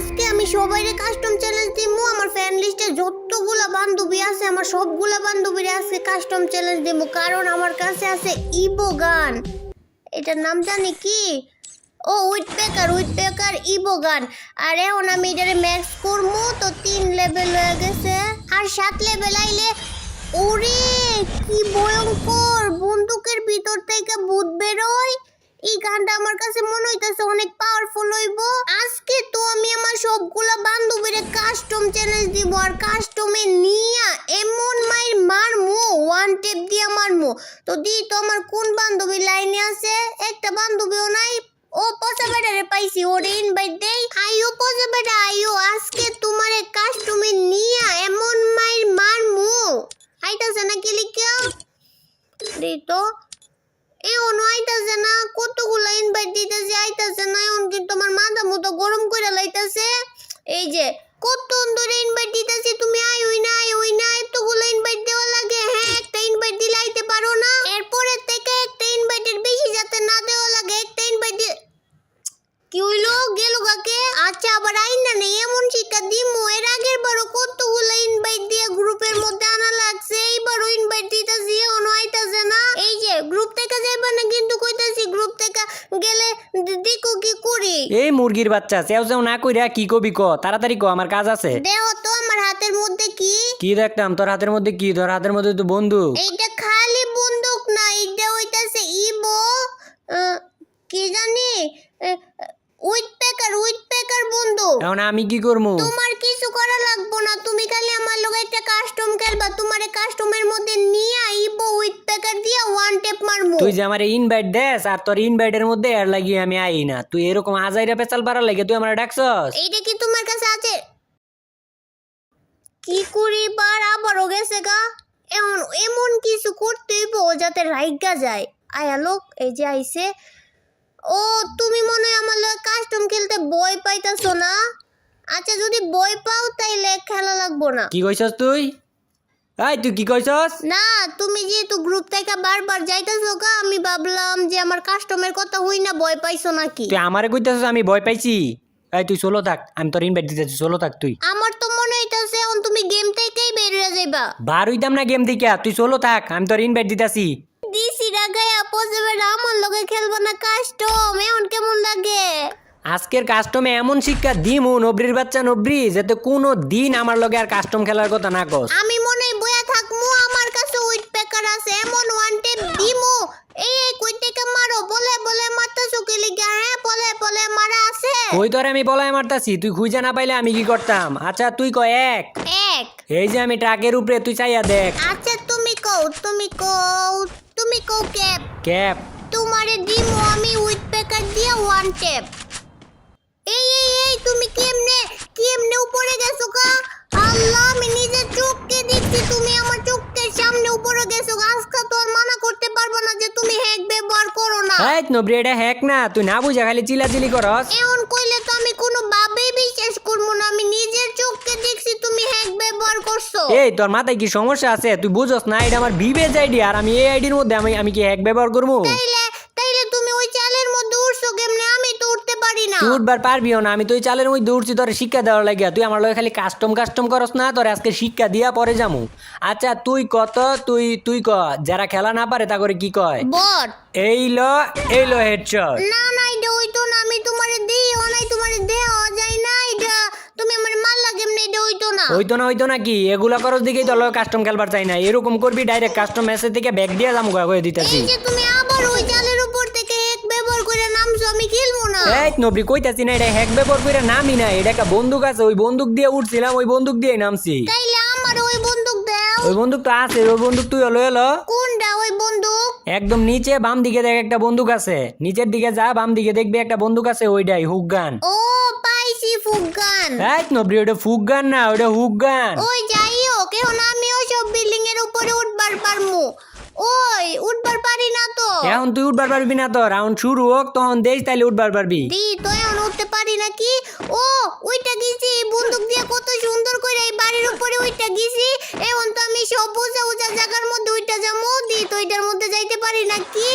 আজকে আমি সবাইরে কাস্টম চ্যালেঞ্জ দিমু। আমার ফ্রেন্ড লিস্টে যতগুলা বান্ধবী আছে আমার সবগুলা বান্ধবীরে আজকে কাস্টম চ্যালেঞ্জ দিমু, কারণ আমার কাছে আছে ইবো গান। এটার নাম জানি কি, ও উইথপেকার ইবো গান। আর এখন আমি এটারে ম্যাক্স করবো, তো 3 লেভেল হয়ে গেছে, আর 7 লেভেল আইলে ওরে কি ভয়ঙ্কর, বন্দুকের ভিতর থেকে ভূত বেরোয়। এই গানটা আমার কাছে মনে হইতেছে অনেক পাওয়ারফুল হইব। আজকে তো আমি আমার সবগুলা বান্ধবীরে কাস্টম চ্যালেঞ্জ দিব, আর কাস্টমে নিয়া এমন মাইর মারমু, ওয়ান টেপ দিয়া মারমু। তো দি তো আমার কোন বান্ধবী লাইনে আছে, একটা বান্ধবীও নাই। ও পচা বেটারে পাইছি, ওরে ইনভাইট দেই। আইও পচা বেটা আইও, আজকে তোমারে কাস্টমে নিয়া এমন মাইর মারমু। আইতাছে না কি লিখিয়া দি তো এমন আইতাছে না, কতগুলা ইনভাইট দিতেছে আইতাছে না। এখন কিন্তু আমার মাথা মতো গরম করে লাইতাছে। এই যে কত ধরে ইনভাইট দিতেছি, তুমি আইওই না এতগুলো ইনভাইট দেওয়া লাগে। হ্যাঁ, একটা ইনভাইট দিলে আইতে পারো না, এরপরে থেকে একটা ইনভাইটের বেশি যাতে না দেওয়া লাগে। একটা ইনভাইট কি হইলো গেল কাকে। আচ্ছা আবার আইন না নেই এমন শিক্ষা দিমু। এর আগের বারও কতগুলো ইনভাইট দিয়ে গ্রুপের মধ্যে আনা লাগছে, এইবারও ইনভাইট দিতেছি এখনো আইতাছে না। এই যে গ্রুপ থেকে যাইবা না কিন্তু কইতাছি, গ্রুপ থেকে গেলে দেখো কি করি। এই মুরগির বাচ্চা চেও না কইরা কি কবি ক, তাড়াতাড়ি ক, আমার কাজ আছে। দেও তো আমার হাতের মধ্যে কি কি দেখতাম তোর হাতের মধ্যে? কি তোর হাতের মধ্যে তো বন্দুক। এইটা খালি বন্দুক না, এইটা হইতাছে ইবো কি জানি উইথপেকার বন্দুক। এখন আমি কি করবো? তোমার কিছু করা লাগবো না, তুমি খালি আমার লগে একটা কাস্টম খেলবা। তোমারে কাস্টমের মধ্যে নিয়ে আইবো, উইথপেকার দিয়া ওয়ান টেপ মারমু। তুই যে আমার ইনভাইট দেস আর তোর ইনভাইটের মধ্যে এর লাগিয়ে আমি আই না, তুই এরকম আজাইরা পেছাল পারার লাগে তুই আমার ডাকছস? এইটা কি তোমার কাছে আছে? কি করি বার আবারও গেছে গা। এমন এমন কিছু করতে হইব যাতে রাইগা যায়। আয়া লোক এই যে আইছে। ও তুমি মনে হয় আমার লগে কাস্টম খেলতে ভয় পাইতাছো না? আচ্ছা যদি ভয় পাও তাইলে খেলা লাগবো না। কি কইছস তুই? এই তুই কি কইছস? না তুমি যেহেতু গ্রুপ থেকে বারবার যাইতাছো গা, আমি ভাবলাম যে আমার কাস্টমের কথা হই না ভয় পাইছো নাকি। তুই আমারে কইতাছস আমি ভয় পাইছি? এই তুই চলো থাক, আমি তোর ইনভাইট দিতেছি, চলো থাক তুই। আমার তো মনে হইতাছে এখন তুমি গেম থেকেই বের হয়ে যাইবা। বার হইতাম না গেম দিকে, তুই চলো থাক, আমি তোর ইনভাইট দিতেছি। দিছি রাগায়া পজেবের আমার লগে খেলবো না কাস্টম, এখন কেমন লাগে? আজকের কাস্টমে এমন শিক্ষা দিমু নবরির বাচ্চা নবরি, যাতে কোনো দিন আমার লগে আর কাস্টম খেলার কথা না কস। আমি মনে হয় বয়া থাকমু, আমার কাছে উইথপেকার আছে, এমন ওয়ান টেপ দিমু। এই কই থেকে মারো, বলে মারতাছো কি লিগা? হ্যাঁ বলে মারা আছে। ওই তোরে আমি বলাই মারতাছি, তুই খুঁজে না পাইলে আমি কি করতাম? আচ্ছা তুই ক এক। এই যে আমি ট্রাকের উপরে, তুই চাইয়া দেখ। আচ্ছা তুমি কও ক্যাপ। ক্যাপ তোমারে দিমু আমি উইথপেকার দিয়া ওয়ান টেপ। এই তুমি কেমনে উপরে গেছো কা? আল্লাহ আমি নিজের চোখকে দেখছি, তুমি আমার চোখের সামনে উপরে গেছো। আজকে তো আর মানা করতে পারবো না যে তুমি হ্যাক ব্যবহার করো না। এই নবরি, এটা হ্যাক না, তুই না বুঝা খালি চিলাচিলি করস। এমন কইলে তো আমি কোনো ভাবেই বিশ্বাস করবো না। আমি নিজের চোখকে দেখছি তুমি হ্যাক ব্যবহার করছো। এই তোর মাথায় কি সমস্যা আছে? তুই বুঝস না এটা আমার বিবেজ আইডি, আর আমি এই আইডির মধ্যে আমি কি হ্যাক ব্যবহার করবো? তাইলে তুমি ওই চালের মধ্যে উঠছো কেমনে? আমি তো উঠতে পারি না। তুই উঠবার পারবিও না, আমি তো ওই চালের মধ্যে উঠছি তোর শিক্ষা দেওয়ার লাগিয়া। তুই আমার লগে খালি কাস্টম করস না, তোর আজকে শিক্ষা দিয়া পরে যামু। আচ্ছা তুই কত, তুই ক, যারা খেলা না পারে তা করে কি কয়? বট। এই লো হেডশট। না এটা হইতো না, আমি তোমারে দিও নাই, তোমারে দেওয়া যায় না। এটা তুমি আমারে মারলা কেমনে? এটা হইতো না কি? এগুলা করস দিকেই তোর লগে কাস্টম খেলবার চাই না। এরকম করবি ডাইরেক্ট কাস্টম ম্যাচের থেকে ব্যাক দিয়া যাম কয়ে দিতাছি। এই যে তুমি আবার ওই জালের উপর থেকে এক ব্যবহার করে নামছো, আমি খেলবো না। এই নবরি কইতাছি না এটা হ্যাক ব্যবহার করে নামি না, এটা একটা বন্দুক আছে, ওই বন্দুক দিয়ে উঠছিলাম, ওই বন্দুক দিয়ে নামছি। তাইলে আমার ওই বন্দুক দাও। ওই বন্দুক তো আছে, ওই বন্দুক তুই এলো। কোনটা ওই বন্দুক? একদম নিচে বাম দিকে দেখ একটা বন্দুক আছে, নিচের দিকে যা, বাম দিকে দেখবি একটা বন্দুক আছে, ওইটাই হুক গান। ও পাইছি ফুগান। এই নবরি ওটা ফুক গান না, ওটা হুক গান। ওই যাই হোক, এখন আমি ওই সব বিল্ডিং এর উপরে উঠবার পারমু। ওই উঠবার পারি না তো। এখন তুই উঠবার পারবি না, তো রাউন্ড শুরু হোক তখন দেখ তাইলে উঠবার পারবি। দি তো এখন উঠতে পারি নাকি? ও ওইটা গেছি বন্দুক দিয়ে কত সুন্দর করে এই বাড়ির উপরে ওইটা গেছি। এখন তো আমি সব উঁচা জায়গার মধ্যে ওইটা যাবো। দি তো ওইটার মধ্যে যাইতে পারি নাকি?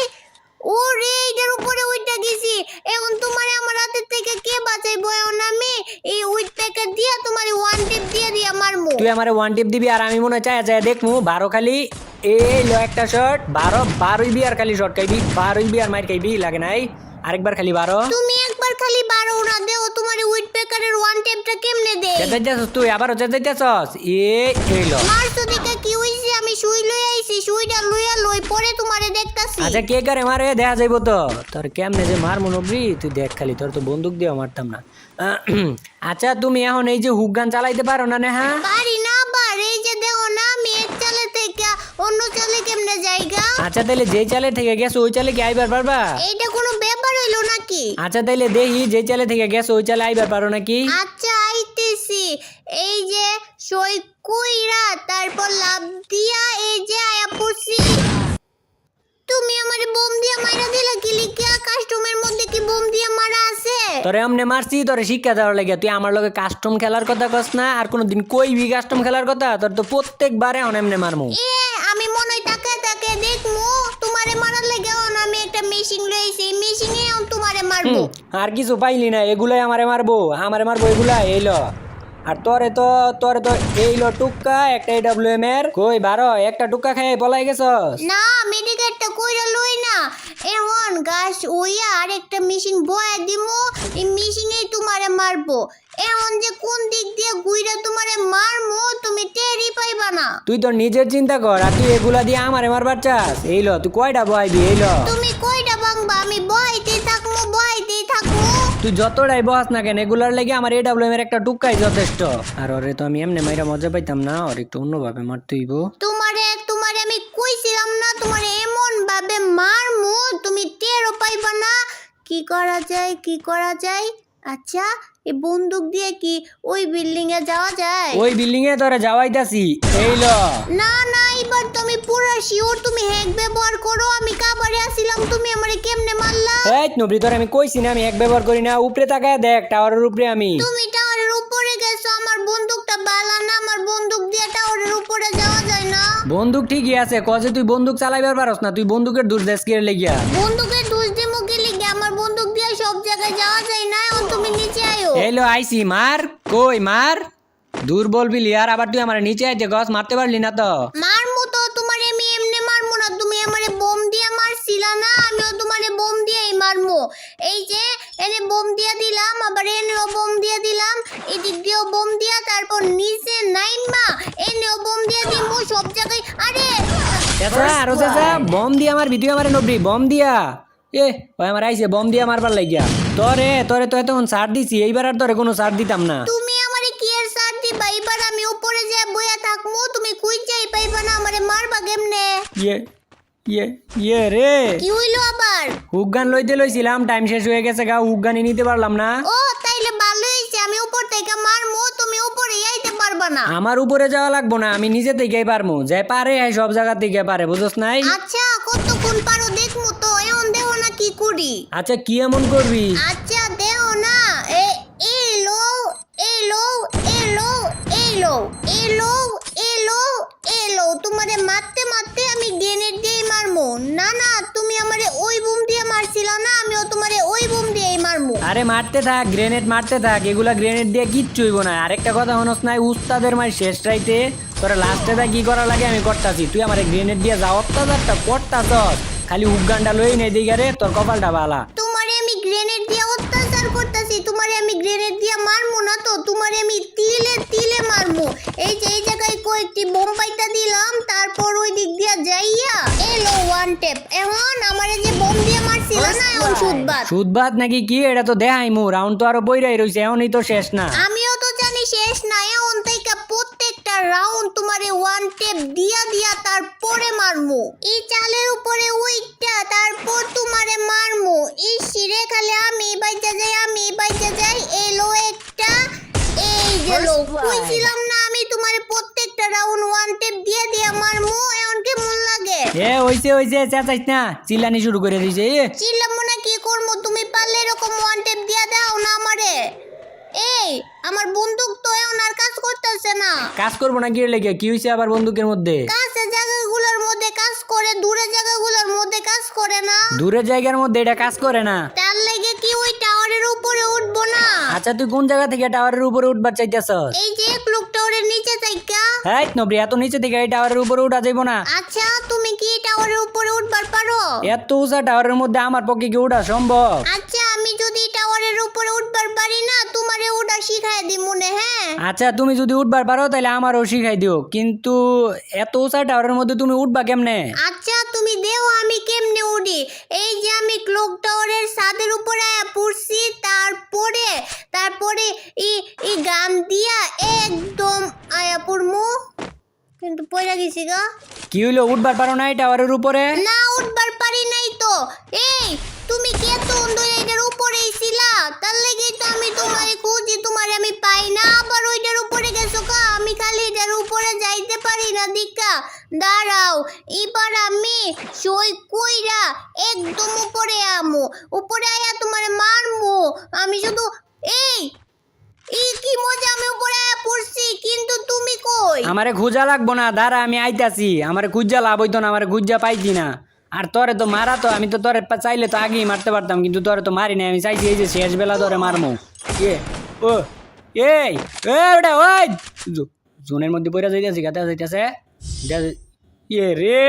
ওরে এইটার উপরে ওইটা গেছি। এখন তোমার আমার হাতের থেকে কে বাঁচাইবো? এখন আমি এই উইথ প্যাকেট দিয়া তোমার ওয়ান টিপ দিয়ে দিয়া মারমু। তুই আমারে ওয়ান টিপ দিবি আর আমি মনে হয় চায়া চায়া দেখমু 12 খালি এই লো একটা শট 12 বি আর খালি শট খাইবি 12 বি আর মাইর খাইবি লাগে নাই আরেকবার খালি 12 তুমি একবার খালি 12 না দেও তোমার উইথ প্যাকেটের ওয়ান টিপটা কেমনে দে? চেঁচাইতেছস তুই আবারও চেঁচাইতেছস এই লো। মারছো দেখে কি হইছে? আমি সুই লই আইছি, সুইটা লইয়া লই পরে তোমারে দেখতাছি। আচ্ছা কে করে মারে দেখা যাইব তো তোর কেমনে যে মার মনবরি তুই দেখ খালি তোর তো বন্দুক দিয়ে মারতাম না। আচ্ছা তুমি এখন এই যে হুক গান চালাইতে পারো না না? হ্যাঁ পারি না বার, এই যে দেখো না আমি এক চালে থেকে অন্য চালে কেমনে যাইগা। আচ্ছা তাইলে যে চালে থেকে গেছো ওই চালে কি আইবার পারবা? এইটা কোনো ব্যাপার হইলো নাকি? আচ্ছা তাইলে দেখি যে চালে থেকে গেছো ওই চালে আইবার পারো নাকি? আচ্ছা আইতেছি, এই যে সই কইরা তারপর লাভ দিয়া এই যে আয়া পড়ছি। তুমি আমারে বোম দিয়া মাইরা দিলা কি লিখিয়া? কাস্টমের মধ্যে কি বোম দিয়া মারা আছে? তোরে এমনে মারছি তোরে শিক্ষা দেওয়ার লাগে তুই আমার লগে কাস্টম খেলার কথা কস না আর কোনোদিন কইবি কাস্টম খেলার কথা তোর তো প্রত্যেকবারে অন এমনে মারমু। এ আমি মনে হয় তাকে তাকে দেখমু তোমারে মারার লাগে আমি একটা মেশিন লইছি, এই মেশিনে তোমারে মারবো। আর কিছু পাইলি না এগুলাই আমারে মারবো এগুলাই এইলো। আর তোরে তো এইলো টুক্কা একটা AWM এর কই 12 একটা টুক্কা খেয়ে পলাই গেছস। না মেডিকেটটা কইরা লই না, এখন গাছ ওইয়া আর একটা মেশিন বয়া দিমু, এই মেশিনেই তোমারে মারবো। এখন যে কোন দিক দিয়ে গুইরা তোমারে মারমু তুমি টেরই পাইবা না। তুই তো নিজের চিন্তা কর আর তুই এগুলা দিয়ে আমারে মারবার চাস। এইলো তুই কয়টা বয়াইবি এইলো? তুমি কইটা ভাঙবা? আমি বহাইতেই থাকমু। তুই যতটাই বহাস না কেন এগুলার লেগে আমার AWM এর একটা টুক্কাই যথেষ্ট। আর ওরে তো আমি এমনি মাইরা মজা পাইতাম না, ওর একটু অন্যভাবে মারতে হইব। তোমারে আমি কইছিলাম না তোমারে এমন ভাবে মারমু তুমি টেরও পাইবা না। কি করা যায়? আচ্ছা এই বন্দুক দিয়ে কি ওই বিল্ডিং এ যাওয়া যায়? ওই বিল্ডিং এ তোরা যাওয়াইতাছি এইলো। না এবার তুমি পুরো শিওর তুমি হ্যাক ব্যবহার করো? আমি কাবারে আসিলাম তুমি আমারে কেমনে মারলা? এই নবরি তোর আমি কইছি না আমি এক ব্যবহার করি না। উপরে তাকায় দেখ টাওয়ারের উপরে আমি। তুমি টাওয়ারের উপরে গেছো, আমার বন্দুকটা বালা না, আমার বন্দুক দিয়ে টাওয়ারের উপরে যাওয়া যায় না। বন্দুক ঠিকই আছে কজে তুই বন্দুক চালাইবার পারস না, তুই বন্দুকের দূর দেশ কে লেগিয়া। বন্দুকের দোষ দিমু কি লিগে? আমার বন্দুক দিয়ে সব জায়গায় যাওয়া যায় না। এখন তুমি নিচে আয়ো। এইলো আইছি মার কই মার দূর বলবি লিয়ার আবার তুই আমার নিচে আইতে গছ মারতে পারলি না তো। মারমু তো তোমারে আমি এমনি মারমু না, তুমি আমারে বোম দিয়ে মারছিলা না, আমিও তোমারে বোম দিয়েই মারমু। এই যে এনে বোম দিয়ে দিলাম, আবার এনেও বোম দিয়ে দিলাম, এদিক দিয়েও বোম দিয়া, তারপর নিচে নাইমা এনেও বোম দিয়ে দিমু সব জায়গায়। আরে চাচা বম দিয়া আমার ভিডিও আমারে নবরি বম দিয়া ওই আমার আইছে বম দিয়া মারবার লাগিয়া। তোরে তো এতক্ষণ ছাড় দিছি, এইবার আর তোরে কোনো ছাড় দিতাম না। তুমি আমারে কি এর সাথ দিবা? এবার আমি উপরে যা বইয়া থাকমু, তুমি খুঁজেই পাইবা না আমারে মারবা কেমনে? রে কি হইলো আবার? হুক গান লইছিলাম টাইম শেষ হয়ে গেছে গা, হুক গানই নিতে পারলাম না। ও তাইলে ভালো হইছে, আমি উপর থেকে মারমু, তুমি উপরে আইতে পারবা না। আমার উপরে যাওয়া লাগবো না, আমি নিজে থেকেই পারমু। যে পারে সব জায়গা থেকে পারে, বুঝছ নাই? আচ্ছা কতক্ষণ পারো দেখমু তো, এখন দেও না কি করি। আচ্ছা কি এমন করবি? আচ্ছা দেও না, এলো এলো এলো এলো এলো এলো এলো তোমারে মারতে মারতে আমি গ্রেনেড দিয়ে মারমু। না তুমি আমারে ওই বুম দিয়ে মারছিলা না, আমিও তোমারে ওই বুম দিয়েই মারমু। আরে মারতে থাক, গ্রেনেড মারতে থাক, এগুলা গ্রেনেড দিয়ে কিচ্ছু হইব না। আরেকটা কথা হনস নাই, উস্তাদের মাই শেষ রাইতে তোরা লাস্টে তা কি করা লাগে আমি করতাছি, তুই আমারে গ্রেনেড দিয়ে যাও অত্যাচারটা করতাছ। খালি উগানটা লই নেই দিকে রে, তোর কপালটা বালা। তোমারে আমি গ্রেনেড দিয়ে অত্যাচার করতেছি, তোমারে আমি গ্রেনেড দিয়ে মারমু না তো, তোমারে আমি তিলে তিলে মারমু। এই যে এই জায়গায় কয়েকটি বোম পাইতা দিলাম, তারপর ওই দিক দিয়ে যাইয়া এলো ওয়ান টেপ। এখন আমারে যে বোম দিয়ে মারছিল না, এখন সুদবাদ। সুদবাদ নাকি কি? এটা তো দেখাইমু, রাউন্ড তো আরো বইরাই রইছে, এখনই তো শেষ না। আমিও তো জানি শেষ না, এখন থেকে প্রত্যেকটা রাউন্ড তোমারে ওয়ান টেপ দিয়া দিয়া তারপরে মারমু। এই চালের উপরে উইকটা তারপর তোমারে মারমু। এই শিরে খালি আমি বাইচা যাই এলো একটা, এই গেল। কইছিলাম না আমি তোমারে প্রত্যেকটা রাউন্ড ওয়ান টেপ দিয়ে দিয়া মারমু। এখন কেমন লাগে? হইছে চেঁচাইস না, চিল্লানি শুরু করে দিছে। চিল্লামু না কি করমু? তুমি পারলে এরকম ওয়ান টেপ দিয়া দাও না আমারে। এই আমার বন্দুক তো এখন আর কাজ করতেছে না। কাজ করবো না কি লেগে? কি হইছে আবার বন্দুকের মধ্যে? কাছে জায়গাগুলোর মধ্যে কাজ করে, দূরে জায়গাগুলোর মধ্যে কাজ করে না। দূরের জায়গার মধ্যে এটা কাজ করে না। তার লেগে কি ওইটা টাওয়ারের উপরে উঠবো না। আচ্ছা তুই কোন জায়গা থেকে টাওয়ারের উপরে উঠবার চাইতেছস? এই যে ক্লক টাওয়ারের নিচে থাইকা। এই নবরি, এত নিচে থেকে এই টাওয়ারের উপরে উঠা যাইবো না। আচ্ছা তুমি কি টাওয়ারের উপরে উঠবার পারো? এত উঁচা টাওয়ারের মধ্যে আমার পক্ষে কি উঠা সম্ভব? আচ্ছা আমি যদি টাওয়ারের উপরে উঠবার পারি না, তোমারে ওটা শিখাই দিই মনে। হ্যাঁ আচ্ছা তুমি যদি উঠবার পারো তাহলে আমারও শিখাই দিও, কিন্তু এত উঁচা টাওয়ারের মধ্যে তুমি উঠবা কেমনে? আচ্ছা তুমি দেও আমি কেমনে উঠি। এই যে আমি ক্লক টাওয়ারের ছাদের উপরে আয়া পড়ছি, তারপরে ই গান দিয়া একদম আয়া পড়মু, কিন্তু পড়া গেছি গা। কি হইলো, উঠবার পারো না এই টাওয়ারের উপরে? না উঠবার পারি নাই তো। এই তুমি কে তো এটার উপরেই ছিলা, তার লাগেই তো আমি তোমারে খুঁজি, তোমারে আমি পাই না। আবার ওইটার উপরে গেছো কা, আমি খালি এটার উপরে যাইতে পারি না দিকা। দাঁড়াও, এবার আমি সই কইরা একদম উপরে আমু, উপরে আয়া তোমারে মারমু। আমি শুধু এই কি মজা, আমি উপরে আয়া পড়ছি, কিন্তু তুমি কই? আমারে খুঁজা লাগবো না, দাঁড়া আমি আইতাছি। আমারে খুঁজা লাভ হইতো না, আমারে খুঁজা পাইছি না। আর তোরে তো মারা তো, আমি তো তোরে চাইলে তো আগেই মারতে পারতাম, কিন্তু তোরে তো মারি নাই। আমি চাইছি এই যে শেষ বেলা তোরে মারমু। ও এই ওটা ওই জোনের মধ্যে পড়া যাইতাছি, গাতে যাইতাছে রে।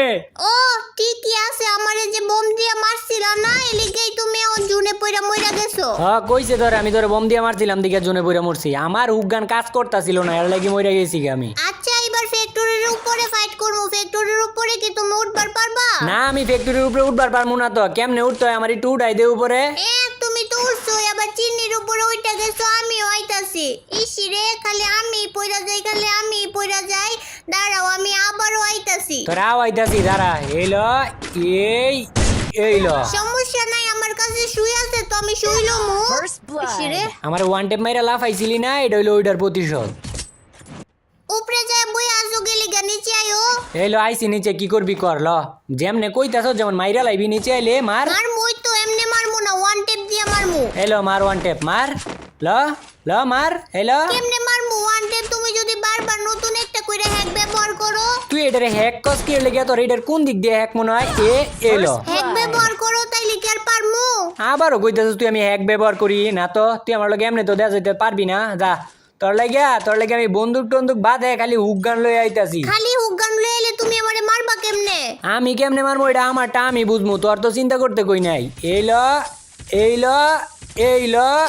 ও ঠিকই আছে, আমারে যে বোম দিয়া মারছিল না, এলিগেই তুমি জুনে পয়রা মইরা গেছো। হ্যাঁ কইছে তোরে, আমি তোরে বোম দিয়ে মারছিলাম দিকে জোনে পড়ে মরছি। আমার উগান কাজ করতেছিল না, এর লাগি মরে গেছি আমি। আচ্ছা এবার ফ্যাক্টরির উপরে ফাইট করবো। ফ্যাক্টরির উপরে কি তুমি উঠবার পারবা? না আমি ফ্যাক্টরির উপরে উঠবার পারবো না। তো কেমনে উঠতে হয়, আমার একটু উঠাই দে উপরে। তুমি তো উঠছো, এবার চিনির উপরে উঠা গেছো, আমি আইতাছি। ইসি রে, খালি আমি পয়রা যাই। দাঁড়াও আমি আবারও আইতাছি। তোরা আইতাছি, দাঁড়া। এইলো এইলো সমস্যা নাই, আমার কাছে শুই আছে তো, আমি শুইলমু। ইসি রে, আমার ওয়ান টেপ মাইরা লাফাইছিলি না, এটা হইলো ওইটার প্রতিশোধ। উপরে যায় বই আসো, গেলি গা নিচে আয়ো। এইলো আইসি নিচে, কি করবি কর। ল যেমনে কইতাছ, যেমন মাইরা লাইবি নিচে আইলে মার। মই তো এমনি মারমু না, ওয়ান টেপ দিয়া মারমু। এইলো মার ওয়ান টেপ, মার। ল মার। এইলো কেমনে মারমু ওয়ান টেপ? তুমি যদি বারবার নতুন একটা কইরা হ্যাক ব্যবহার করো। তুই এটারে হ্যাক কস কি লেগে? তোর এটার কোন দিক দিয়ে হ্যাক মনে হয়? এলো হ্যাক ব্যবহার করো, তাইলে কি আর পারমু? আবারও কইতাছিস তুই আমি হ্যাক ব্যবহার করি না। তো তুই আমার লগে এমনি তো দেয়া যাইতে পারবি না। যা, তোর লাগে আমি বন্দুক টন্দুক বাদে খালি হুক গান লই আইতাছি। খালি হুক গান লয়ে এলে তুমি আমারে মারবা কেমনে? আমি কেমনে মারবো এটা আমারটা আমি বুঝমু, তোর তো চিন্তা করতে কই নাই। এইলো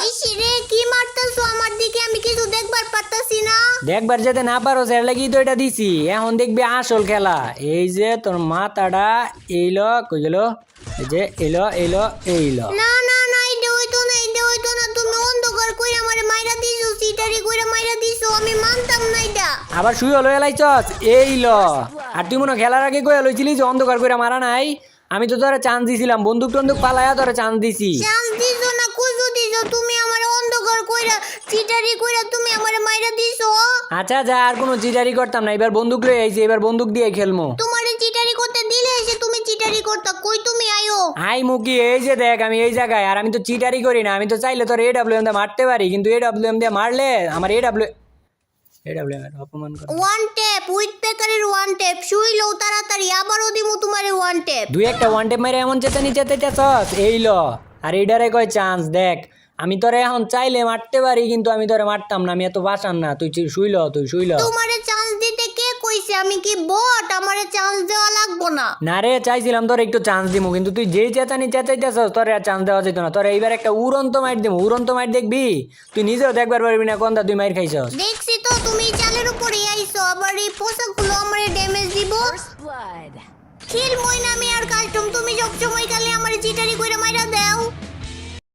ইসি রে, কি মারতাছো আমার দিকে? আমি কিছু দেখবার পারতাছি না। দেখবার যেতে না পারো এর লাগি তো এটা দিছি। এখন দেখবি আসল খেলা। এই যে তোর মাথাটা এইলো কই গেল, এই যে এইলো। না না না, এটা হইতো না। তুমি অন্ধকার কইরা আমারে মাইরা দিছো, সিটারি কইরা মাইরা দিছো, আমি মানতাম না এটা। আবার শুই হলো এলাইছস এইলো। আর তুই মনে খেলার আগে কই লইছিলি যে অন্ধকার কইরা মারা নাই? আমি তো তোরা চান্স দিছিলাম, বন্দুক টন্দুক পালায়া তোরা চান্স দিছি। চান্স দিছো না, কুজু দিছো, তুমি আমারে অন্ধকার কইরা সিটারি কইরা তুমি আমারে মাইরা দিছো। আচ্ছা যা, আর কোনো চিটারি করতাম না। এবার বন্দুক লই আইছি, এবার বন্দুক দিয়ে খেলমু। তোমারে চিটারি করতে দিলে এসে তুমি চিটারি করতা, কই তুমি আয়ো। আই মুকি, এই যে দেখ আমি এই জায়গায়। আর আমি তো চিটারি করি না, আমি তো চাইলে তোর AWM দিয়ে মারতে পারি, কিন্তু AWM দিয়ে মারলে আমার AWM অপমান করে। ওয়ান টেপ, উইথ পেকারের ওয়ান টেপ, শুইলো তাড়াতাড়ি, আবারও দিমু তোমারে ওয়ান টেপ। দুই একটা ওয়ান টেপ মেরে এমন চেতেছস এইলো। আর এইটারে কয় চান্স। দেখ আমি তোরে এখন চাইলে মারতে পারি, কিন্তু আমি তোরে মারতাম না, আমি এত বাসান না। তুই শুইল। তোমারে চান্স দিতে কে কইছে? আমি কি বট? আমারে চান্স দেওয়া লাগবো না। না রে, চাইছিলাম তোর একটু চান্স দিমু, কিন্তু তুই যেই চেঁচাইতেছস তোরে আর চান্স দেওয়া যেত না। তোরে এইবার একটা উড়ন্ত মাইট দিমু। উড়ন্ত মাইট দেখবি, তুই নিজেও দেখবার পারবি না কোনটা তুই মাইর খাইছস। দেখছি তো, তুমি চালের উপরে আইছো, আবার এই পোশাকগুলো আমারে ড্যামেজ দিব। খেল মই না আমি আর কাস্টম, তুমি সবসময় খালি আমারে চিটারি কইরা